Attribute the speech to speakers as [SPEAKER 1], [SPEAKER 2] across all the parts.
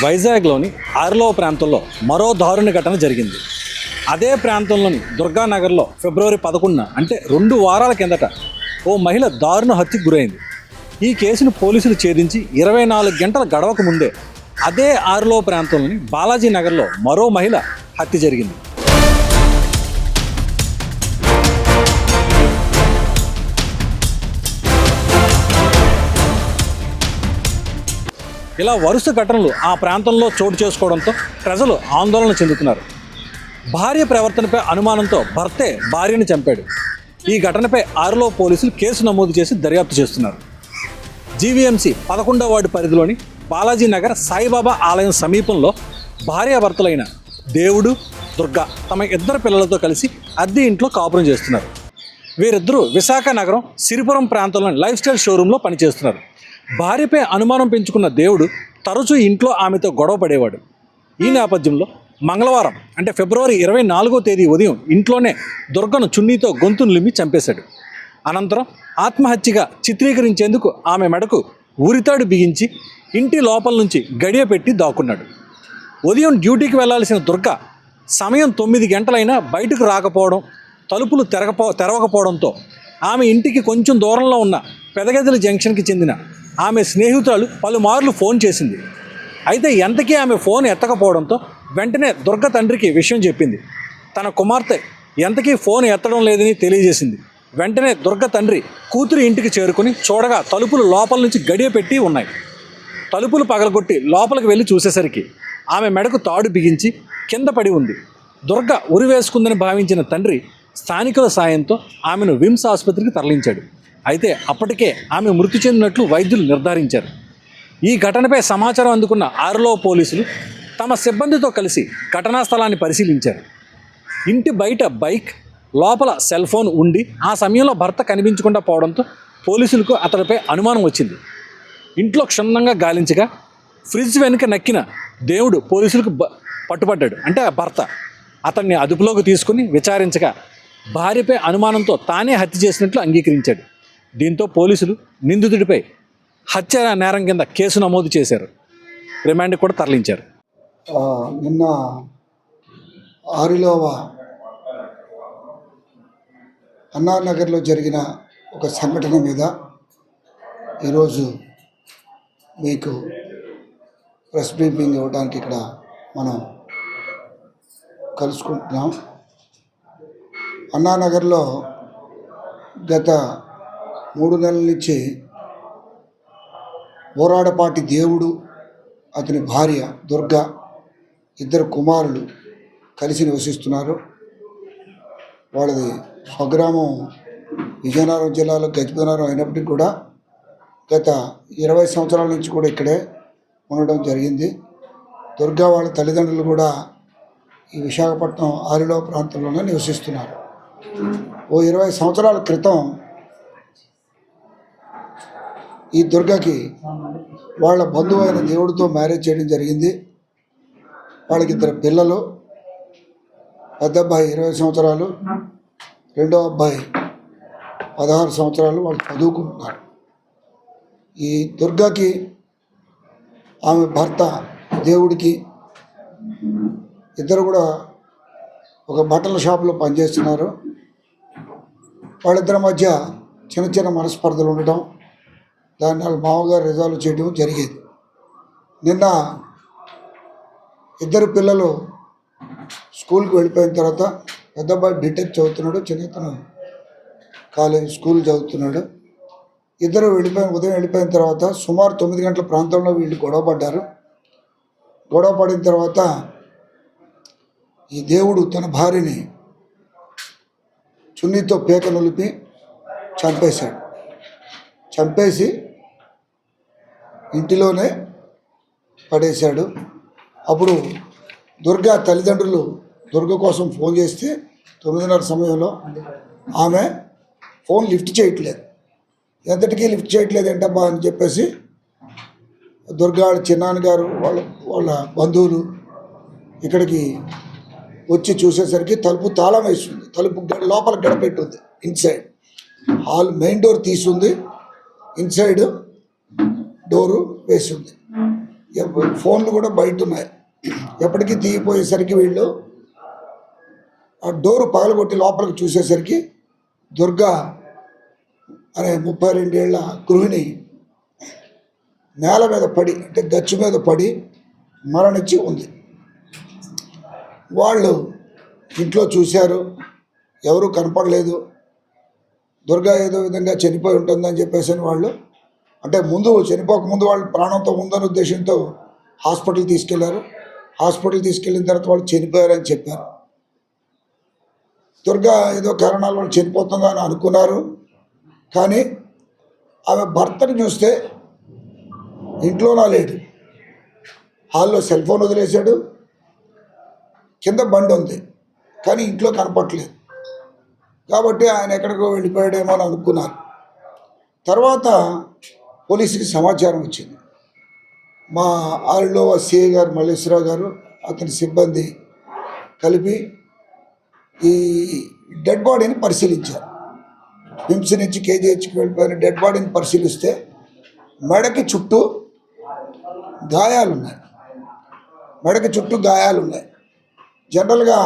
[SPEAKER 1] వైజాగ్లోని ఆర్లో ప్రాంతంలో మరో దారుణ ఘటన జరిగింది. అదే ప్రాంతంలోని దుర్గానగర్లో ఫిబ్రవరి 11 అంటే 2 వారాల కిందట ఓ మహిళ దారుణ హత్యకు గురైంది. ఈ కేసును పోలీసులు ఛేదించి 24 గంటల గడవక ముందే అదే ఆర్లో ప్రాంతంలోని బాలాజీ నగర్లో మరో మహిళ హత్య జరిగింది. ఇలా వరుస ఘటనలు ఆ ప్రాంతంలో చోటు చేసుకోవడంతో ప్రజలు ఆందోళన చెందుతున్నారు. భార్య ప్రవర్తనపై అనుమానంతో భర్తే భార్యను చంపాడు. ఈ ఘటనపై ఆర్లో పోలీసులు కేసు నమోదు చేసి దర్యాప్తు చేస్తున్నారు. జీవీఎంసీ 11వ వార్డు పరిధిలోని బాలాజీ నగర్ సాయిబాబా ఆలయం సమీపంలో భార్యాభర్తలైన దేవుడు, దుర్గా తమ 2 పిల్లలతో కలిసి అద్దె ఇంట్లో కాపురం చేస్తున్నారు. వీరిద్దరూ విశాఖ నగరం సిరిపురం ప్రాంతంలోని లైఫ్ స్టైల్ షోరూంలో పనిచేస్తున్నారు. భార్యపై అనుమానం పెంచుకున్న దేవుడు తరచూ ఇంట్లో ఆమెతో గొడవ పడేవాడు. ఈ నేపథ్యంలో మంగళవారం అంటే ఫిబ్రవరి 24వ తేదీ ఉదయం ఇంట్లోనే దుర్గను చున్నీతో గొంతును లిమ్మి చంపేశాడు. అనంతరం ఆత్మహత్యగా చిత్రీకరించేందుకు ఆమె మెడకు ఊరితాడు బిగించి ఇంటి లోపల నుంచి గడియ పెట్టి దాక్కున్నాడు. ఉదయం డ్యూటీకి వెళ్లాల్సిన దుర్గ సమయం 9 గంటలైనా బయటకు రాకపోవడం, తలుపులు తెరవకపోవడంతో ఆమె ఇంటికి కొంచెం దూరంలో ఉన్న పెదగదిల జంక్షన్కి చెందిన ఆమె స్నేహితురాలు పలుమార్లు ఫోన్ చేసింది. అయితే ఎంతకీ ఆమె ఫోన్ ఎత్తకపోవడంతో వెంటనే దుర్గ తండ్రికి విషయం చెప్పింది. తన కుమార్తె ఎంతకీ ఫోన్ ఎత్తడం లేదని తెలియజేసింది. వెంటనే దుర్గ తండ్రి కూతురు ఇంటికి చేరుకుని చూడగా తలుపులు లోపల నుంచి గడియ పెట్టి ఉన్నాయి. తలుపులు పగలగొట్టి లోపలికి వెళ్ళి చూసేసరికి ఆమె మెడకు తాడు బిగించి కింద పడి ఉంది. దుర్గ ఉరివేసుకుందని భావించిన తండ్రి స్థానికుల సాయంతో ఆమెను విమ్స్ ఆసుపత్రికి తరలించాడు. అయితే అప్పటికే ఆమె మృతి చెందినట్లు వైద్యులు నిర్ధారించారు. ఈ ఘటనపై సమాచారం అందుకున్న ఆర్లో పోలీసులు తమ సిబ్బందితో కలిసి ఘటనా స్థలాన్ని పరిశీలించారు. ఇంటి బయట బైక్, లోపల సెల్ ఫోన్ ఉండి ఆ సమయంలో భర్త కనిపించకుండా పోవడంతో పోలీసులకు అతడిపై అనుమానం వచ్చింది. ఇంట్లో క్షుణ్ణంగా గాలించగా ఫ్రిడ్జ్ వెనుక నక్కిన దేవుడు పోలీసులకు పట్టుబడ్డాడు. అంటే ఆ భర్త అతన్ని అదుపులోకి తీసుకుని విచారించగా భార్యపై అనుమానంతో తానే హత్య చేసినట్లు అంగీకరించాడు. దీంతో పోలీసులు నిందితుడిపై హత్య నేరం కింద కేసు నమోదు చేశారు. రిమాండ్కి కూడా తరలించారు.
[SPEAKER 2] నిన్న ఆరిలోవ అన్నానగర్లో జరిగిన ఒక సంఘటన మీద ఈరోజు మీకు ప్రెస్ బ్రీఫింగ్ ఇవ్వడానికి ఇక్కడ మనం కలుసుకుంటున్నాం. అన్నానగర్లో గత 3 నెలల నుంచి పోరాడపాటి దేవుడు, అతని భార్య దుర్గా, 2 కుమారులు కలిసి నివసిస్తున్నారు. వాళ్ళది స్వగ్రామం విజయనగరం జిల్లాలో గజపతినగరం అయినప్పటికీ కూడా గత 20 సంవత్సరాల నుంచి కూడా ఇక్కడే ఉండడం జరిగింది. దుర్గా వాళ్ళ తల్లిదండ్రులు కూడా ఈ విశాఖపట్నం ఆరిలో ప్రాంతంలోనే నివసిస్తున్నారు. ఓ 20 సంవత్సరాల క్రితం ఈ దుర్గకి వాళ్ళ బంధువు అయిన దేవుడితో మ్యారేజ్ చేయడం జరిగింది. వాళ్ళకి 2 పిల్లలు. పెద్ద అబ్బాయి 20 సంవత్సరాలు, రెండో అబ్బాయి 16 సంవత్సరాలు. వాళ్ళు చదువుకుంటున్నారు. ఈ దుర్గకి ఆమె భర్త దేవుడికి ఇద్దరు కూడా ఒక బట్టల షాపులో పనిచేస్తున్నారు. వాళ్ళిద్దరి మధ్య చిన్న చిన్న మనస్పర్ధలు ఉండటం, దాన్ని వాళ్ళ మామగారు రిజాల్వ్ చేయడం జరిగేది. నిన్న 2 పిల్లలు స్కూల్కి వెళ్ళిపోయిన తర్వాత పెద్ద అబ్బాయి బీటెక్ చదువుతున్నాడు, చిన్నతను కాలేజ్ స్కూల్ చదువుతున్నాడు. ఇద్దరు ఉదయం వెళ్ళిపోయిన తర్వాత సుమారు 9 గంటల ప్రాంతంలో వీళ్ళు గొడవ పడ్డారు. గొడవ పడిన తర్వాత ఈ దేవుడు తన భార్యని చున్నీతో పేక నొలిపి చంపేశాడు. చంపేసి ఇంటిలోనే పడేశాడు. అప్పుడు దుర్గా తల్లిదండ్రులు దుర్గ కోసం ఫోన్ చేస్తే 9:30 సమయంలో ఆమె ఫోన్ లిఫ్ట్ చేయట్లేదు. ఎంతటికీ లిఫ్ట్ చేయట్లేదు ఏంటబ్బా అని చెప్పేసి దుర్గా చిన్నాన్నగారు వాళ్ళ బంధువులు ఇక్కడికి వచ్చి చూసేసరికి తలుపు తాళం వేస్తుంది. తలుపు లోపల గడపెట్టుంది. ఇన్సైడ్ హాల్ మెయిన్ డోర్ తీసుంది, ఇన్సైడ్ డోరు వేసింది. ఫోన్లు కూడా బయట ఉన్నాయి. ఎప్పటికీ తీగిపోయేసరికి వీళ్ళు ఆ డోరు పగలగొట్టి లోపలికి చూసేసరికి దుర్గా అనే 32 ఏళ్ల గృహిణి నేల మీద పడి, అంటే గచ్చు మీద పడి మరణించి ఉంది. వాళ్ళు ఇంట్లో చూశారు, ఎవరూ కనపడలేదు. దుర్గా ఏదో విధంగా చనిపోయి ఉంటుందని చెప్పేసి వాళ్ళు, అంటే చనిపోకముందు వాళ్ళు ప్రాణంతో ఉందనే ఉద్దేశంతో హాస్పిటల్ తీసుకెళ్లారు. హాస్పిటల్ తీసుకెళ్ళిన తర్వాత వాళ్ళు చనిపోయారని చెప్పారు. దుర్గా ఏదో కారణాల వల్ల చనిపోతుందని అనుకున్నారు. కానీ ఆమె భర్తను చూస్తే ఇంట్లోనా లేడు, హాల్లో సెల్ ఫోన్ వదిలేశాడు, కింద బండి ఉంది కానీ ఇంట్లో కనపట్లేదు. కాబట్టి ఆయన ఎక్కడికో వెళ్ళిపోయాడేమో అని అనుకున్నారు. తర్వాత పోలీసుకి సమాచారం వచ్చింది. మా ఆరిలో సిఐ గారు మల్లేశ్వరరావు గారు, అతని సిబ్బంది కలిపి ఈ డెడ్ బాడీని పరిశీలించారు. విమ్స్ నుంచి కేజీహెచ్కి వెళ్ళిపోయిన డెడ్ బాడీని పరిశీలిస్తే మెడకి చుట్టూ గాయాలున్నాయి. జనరల్గా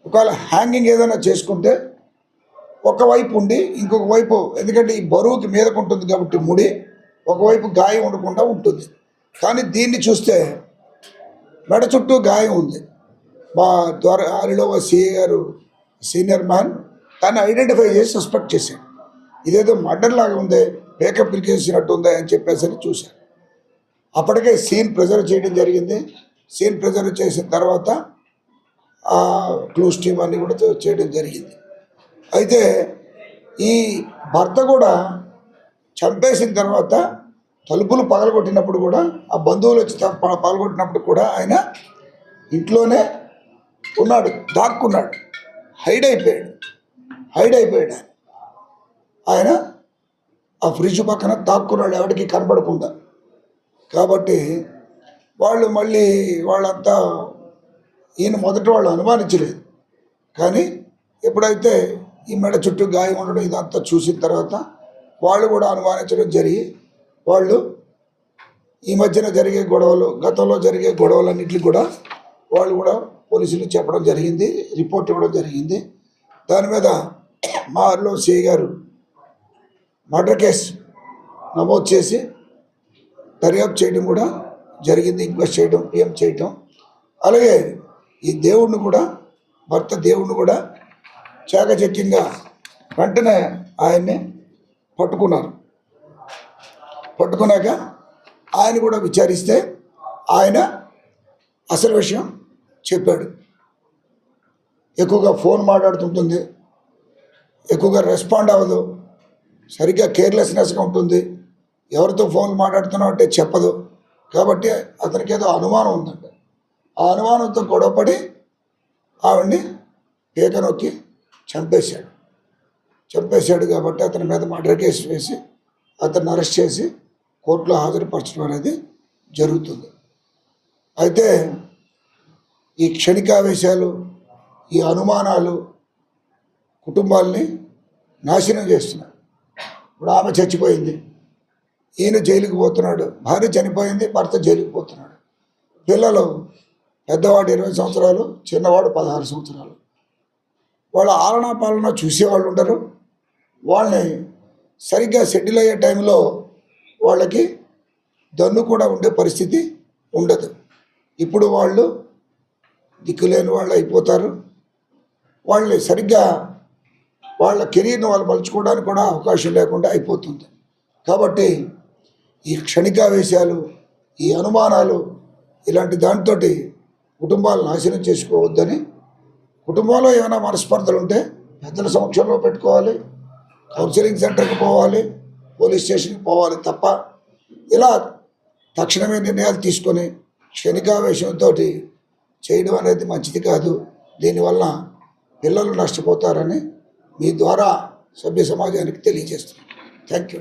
[SPEAKER 2] ఒకవేళ హ్యాంగింగ్ ఏదైనా చేసుకుంటే ఒకవైపు ఉండి ఇంకొక వైపు, ఎందుకంటే ఈ బరువుకి మీదకు ఉంటుంది కాబట్టి ముడి ఒకవైపు గాయం ఉండకుండా ఉంటుంది. కానీ దీన్ని చూస్తే మెడ చుట్టూ గాయం ఉంది. మా ఆరిలో సిఐ గారు సీనియర్ మ్యాన్ దాన్ని ఐడెంటిఫై చేసి సస్పెక్ట్ చేశాడు. ఇదేదో మర్డర్ లాగా ఉంది, మేకప్ పిలికేసినట్టు ఉంది అని చెప్పేసి చూశారు. అప్పటికే సీన్ ప్రిజర్వ్ చేయడం జరిగింది. సీన్ ప్రిజర్వ్ చేసిన తర్వాత క్లూస్ టీమ్ అన్నీ కూడా చేయడం జరిగింది. అయితే ఈ భర్త కూడా చంపేసిన తర్వాత తలుపులు పగలగొట్టినప్పుడు కూడా, ఆ బంధువులు వచ్చి పగలగొట్టినప్పుడు కూడా ఆయన ఇంట్లోనే ఉన్నాడు, దాక్కున్నాడు, హైడ్ అయిపోయాడు ఆయన ఆ ఫ్రిడ్జ్ పక్కన దాక్కున్నాడు ఎవరికి కనబడకుండా. కాబట్టి వాళ్ళంతా ఈయన మొదట వాళ్ళు అనుమానించలేదు. కానీ ఎప్పుడైతే ఈ మెడ చుట్టూ గాయం ఉండడం ఇదంతా చూసిన తర్వాత వాళ్ళు కూడా అనుమానించడం జరిగి, వాళ్ళు ఈ మధ్యన జరిగే గొడవలు, గతంలో జరిగే గొడవలన్నింటికి కూడా వాళ్ళు కూడా పోలీసులు చెప్పడం జరిగింది, రిపోర్ట్ ఇవ్వడం జరిగింది. దాని మీద మా ఆర్లో సిఐ గారు మర్డర్ కేసు నమోదు చేసి దర్యాప్తు చేయడం కూడా జరిగింది, ఇన్క్వెస్ట్ చేయడం, పిఎం చేయడం. అలాగే ఈ భర్త దేవుణ్ణి కూడా చాకచక్యంగా వెంటనే ఆయన్ని పట్టుకున్నాక ఆయన కూడా విచారిస్తే ఆయన అసలు విషయం చెప్పాడు. ఎక్కువగా ఫోన్ మాట్లాడుతుంటుంది, ఎక్కువగా రెస్పాండ్ అవ్వదు, సరిగ్గా కేర్లెస్నెస్గా ఉంటుంది, ఎవరితో ఫోన్లు మాట్లాడుతున్నావు అంటే చెప్పదు. కాబట్టి అతనికి ఏదో అనుమానం ఉందంట. ఆ అనుమానంతో గొడవపడి ఆవిడ్ని పీక నొక్కి చంపేశాడు. కాబట్టి అతని మీద మర్డర్ కేసు వేసి అతన్ని అరెస్ట్ చేసి కోర్టులో హాజరుపరచడం అనేది జరుగుతుంది. అయితే ఈ క్షణికావేశాలు, ఈ అనుమానాలు కుటుంబాల్ని నాశనం చేస్తున్నాయి. ఇప్పుడు ఆమె చచ్చిపోయింది, ఈయన జైలుకి పోతున్నాడు, భార్య చనిపోయింది, భర్త జైలుకి పోతున్నాడు. పిల్లలు, పెద్దవాడు 20 సంవత్సరాలు, చిన్నవాడు 16 సంవత్సరాలు. వాళ్ళ ఆలనా పాలన చూసేవాళ్ళు ఉండరు. వాళ్ళని సరిగ్గా సెటిల్ అయ్యే టైంలో వాళ్ళకి దన్ను కూడా ఉండే పరిస్థితి ఉండదు. ఇప్పుడు వాళ్ళు దిక్కులేని వాళ్ళు అయిపోతారు. వాళ్ళని సరిగ్గా వాళ్ళ కెరీర్ని వాళ్ళు మలుచుకోవడానికి కూడా అవకాశం లేకుండా అయిపోతుంది. కాబట్టి ఈ క్షణికావేశాలు, ఈ అనుమానాలు, ఇలాంటి దానితోటి కుటుంబాలు నాశనం చేసుకోవద్దని, కుటుంబంలో ఏమైనా మనస్పర్ధలు ఉంటే పెద్దల సమక్షంలో పెట్టుకోవాలి, కౌన్సిలింగ్ సెంటర్కి పోవాలి, పోలీస్ స్టేషన్కి పోవాలి తప్ప ఇలా తక్షణమే నిర్ణయాలు తీసుకొని క్షణికావేశంతో చేయడం అనేది మంచిది కాదు. దీనివల్ల పిల్లలు నష్టపోతారని మీ ద్వారా సభ్య సమాజానికి తెలియజేస్తున్నాను. Thank you.